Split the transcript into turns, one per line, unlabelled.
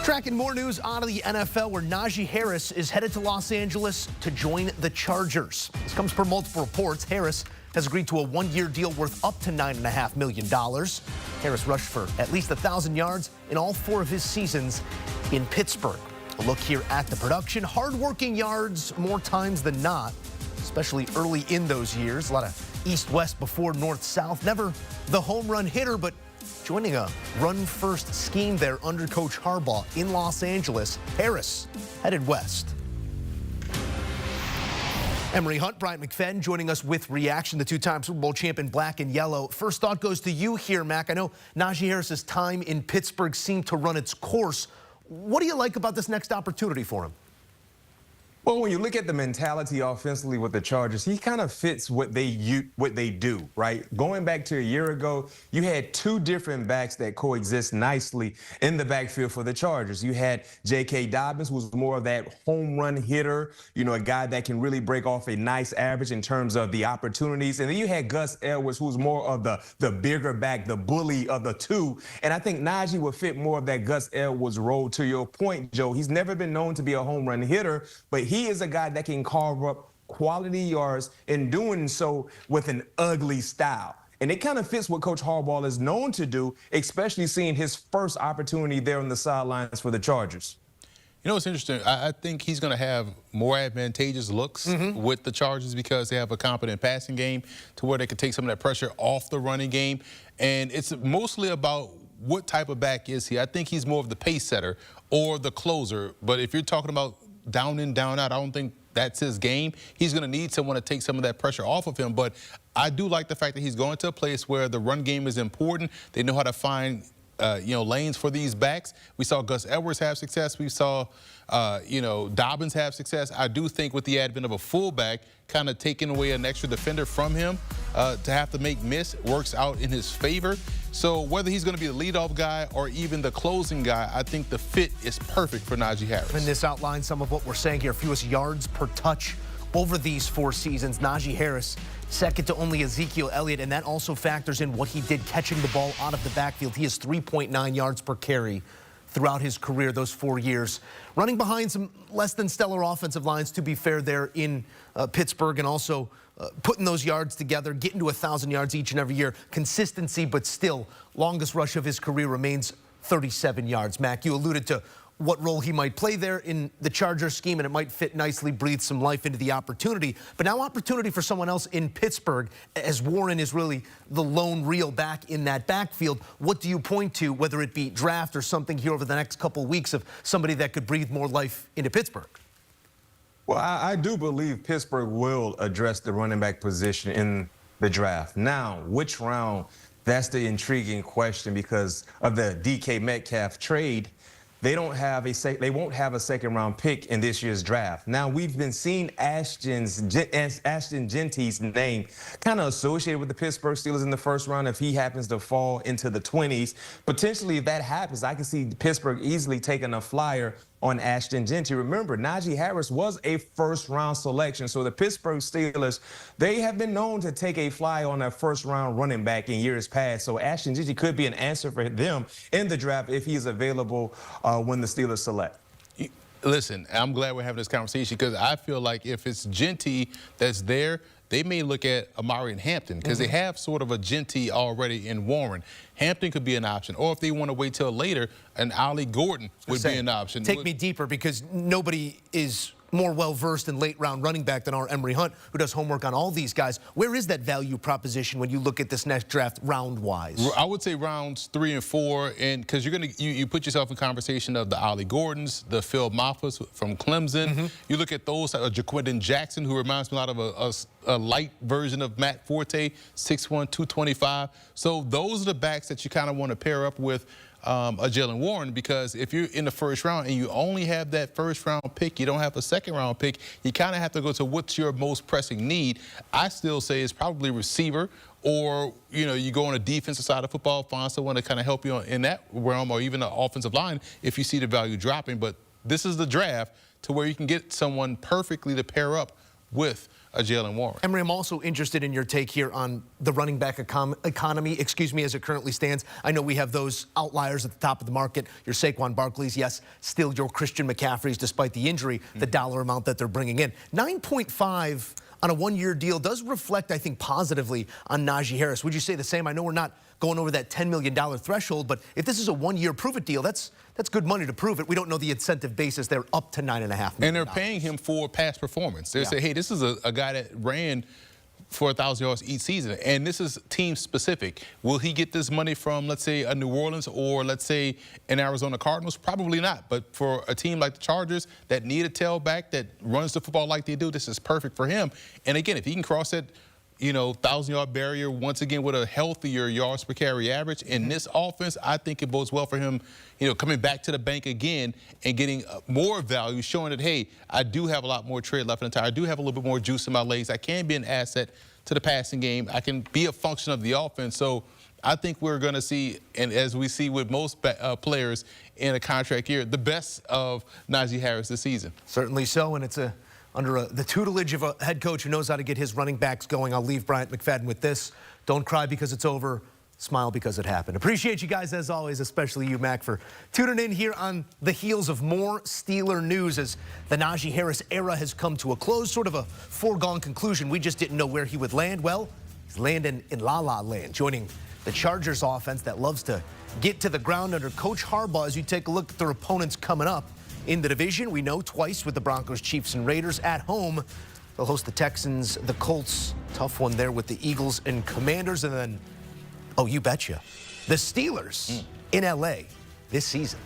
Tracking more news out of the NFL, where Najee Harris is headed to Los Angeles to join the Chargers. This comes per multiple reports. Harris has agreed to a one-year deal worth up to $9.5 million. Harris rushed for at least 1,000 yards in all 4 of his seasons in Pittsburgh. A look here at the production. Hard-working yards more times than not, especially early in those years. A lot of east-west before north-south. Never the home run hitter, but joining a run-first scheme there under Coach Harbaugh in Los Angeles. Harris headed west. Emory Hunt, Bryant, McFadden joining us with reaction. The two-time Super Bowl champ in black and yellow. First thought goes to you here, Mac. I know Najee Harris's time in Pittsburgh seemed to run its course. What do you like about this next opportunity for him?
Well, when you look at the mentality offensively with the Chargers, he kind of fits what they do, right? Going back to a year ago, you had 2 different backs that coexist nicely in the backfield for the Chargers. You had J.K. Dobbins, who was more of that home run hitter, a guy that can really break off a nice average in terms of the opportunities. And then you had Gus Edwards, who's more of the bigger back, the bully of the 2. And I think Najee would fit more of that Gus Edwards role. To your point, Joe, he's never been known to be a home run hitter, but he is a guy that can carve up quality yards in doing so with an ugly style. And it kind of fits what Coach Harbaugh is known to do, especially seeing his first opportunity there on the sidelines for the Chargers.
You know what's interesting? I think he's going to have more advantageous looks with the Chargers because they have a competent passing game to where they can take some of that pressure off the running game. And it's mostly about what type of back is he. I think he's more of the pace setter or the closer. But if you're talking about down in, down out, I don't think that's his game. He's going to need someone to take some of that pressure off of him. But I do like the fact that he's going to a place where the run game is important. They know how to find lanes for these backs. We saw Gus Edwards have success. We saw, Dobbins have success. I do think with the advent of a fullback, kind of taking away an extra defender from him to have to make miss works out in his favor. So whether he's going to be the leadoff guy or even the closing guy, I think the fit is perfect for Najee Harris.
And this outlines some of what we're saying here. Fewest yards per touch over these 4 seasons. Najee Harris second to only Ezekiel Elliott, and that also factors in what he did catching the ball out of the backfield. He has 3.9 yards per carry throughout his career, those 4 years. Running behind some less than stellar offensive lines, to be fair, there in Pittsburgh, and also putting those yards together, getting to 1,000 yards each and every year. Consistency, but still, longest rush of his career remains 37 yards. Mac, you alluded to what role he might play there in the Chargers scheme, and it might fit nicely, breathe some life into the opportunity. But now opportunity for someone else in Pittsburgh, as Warren is really the lone real back in that backfield. What do you point to, whether it be draft or something here over the next couple of weeks, of somebody that could breathe more life into Pittsburgh?
Well, I do believe Pittsburgh will address the running back position in the draft. Now, which round? That's the intriguing question because of the DK Metcalf trade. They won't have a second-round pick in this year's draft. Now, we've been seeing Ashton Genty's name kind of associated with the Pittsburgh Steelers in the first round if he happens to fall into the 20s. Potentially, if that happens, I can see Pittsburgh easily taking a flyer on Ashton Genty. Remember, Najee Harris was a first-round selection, so the Pittsburgh Steelers, they have been known to take a fly on a first-round running back in years past, so Ashton Genty could be an answer for them in the draft if he's available when the Steelers select.
Listen, I'm glad we're having this conversation because I feel like if it's Genty that's there, they may look at Emory and Hampton because they have sort of a Genty already in Warren. Hampton could be an option. Or if they want to wait till later, an Ollie Gordon would be an option.
Take me deeper, because nobody is more well-versed in late-round running back than our Emory Hunt, who does homework on all these guys. Where is that value proposition when you look at this next draft round-wise?
I would say rounds 3 and 4, and because you put yourself in conversation of the Ollie Gordons, the Phil Moffas from Clemson. You look at those, Jaquindon Jackson, who reminds me a lot of a light version of Matt Forte, 6'1", 225. So those are the backs that you kind of want to pair up with a Jalen Warren, because if you're in the first round and you only have that first round pick, you don't have a second round pick, you kind of have to go to what's your most pressing need. I still say it's probably receiver, or you go on the defensive side of football, find someone to kind of help you in that realm, or even the offensive line if you see the value dropping. But this is the draft to where you can get someone perfectly to pair up with a Jalen Warren.
Emory, I'm also interested in your take here on the running back economy, as it currently stands. I know we have those outliers at the top of the market. Your Saquon Barkleys, yes, still your Christian McCaffreys, despite the injury, the dollar amount that they're bringing in. 9.5 on a one-year deal does reflect, I think, positively on Najee Harris. Would you say the same? I know we're not going over that $10 million threshold, but if this is a one-year prove-it deal, that's good money to prove it. We don't know the incentive basis. They're up to $9.5 million.
And they're paying him for past performance. They say, hey, this is a guy that ran for 1,000 yards each season, and this is team specific. Will he get this money from, let's say, a New Orleans or, let's say, an Arizona Cardinals? Probably not. But for a team like the Chargers that need a tailback that runs the football like they do, this is perfect for him. And again, if he can cross that, 1,000-yard barrier once again with a healthier yards per carry average in this offense, I think it bodes well for him, coming back to the bank again and getting more value, showing that, hey, I do have a lot more tread left in the tire. I do have a little bit more juice in my legs. I can be an asset to the passing game. I can be a function of the offense. So I think we're going to see, and as we see with most players in a contract year, the best of Najee Harris this season.
Certainly so, and it's under the tutelage of a head coach who knows how to get his running backs going. I'll leave Bryant McFadden with this. Don't cry because it's over. Smile because it happened. Appreciate you guys, as always, especially you, Mac, for tuning in here on the heels of more Steeler news as the Najee Harris era has come to a close, sort of a foregone conclusion. We just didn't know where he would land. Well, he's landing in La-La Land, joining the Chargers offense that loves to get to the ground under Coach Harbaugh. As you take a look at their opponents coming up in the division, we know twice with the Broncos, Chiefs, and Raiders. At home, they'll host the Texans, the Colts. Tough one there with the Eagles and Commanders. And then, oh, you betcha, the Steelers in L.A. this season.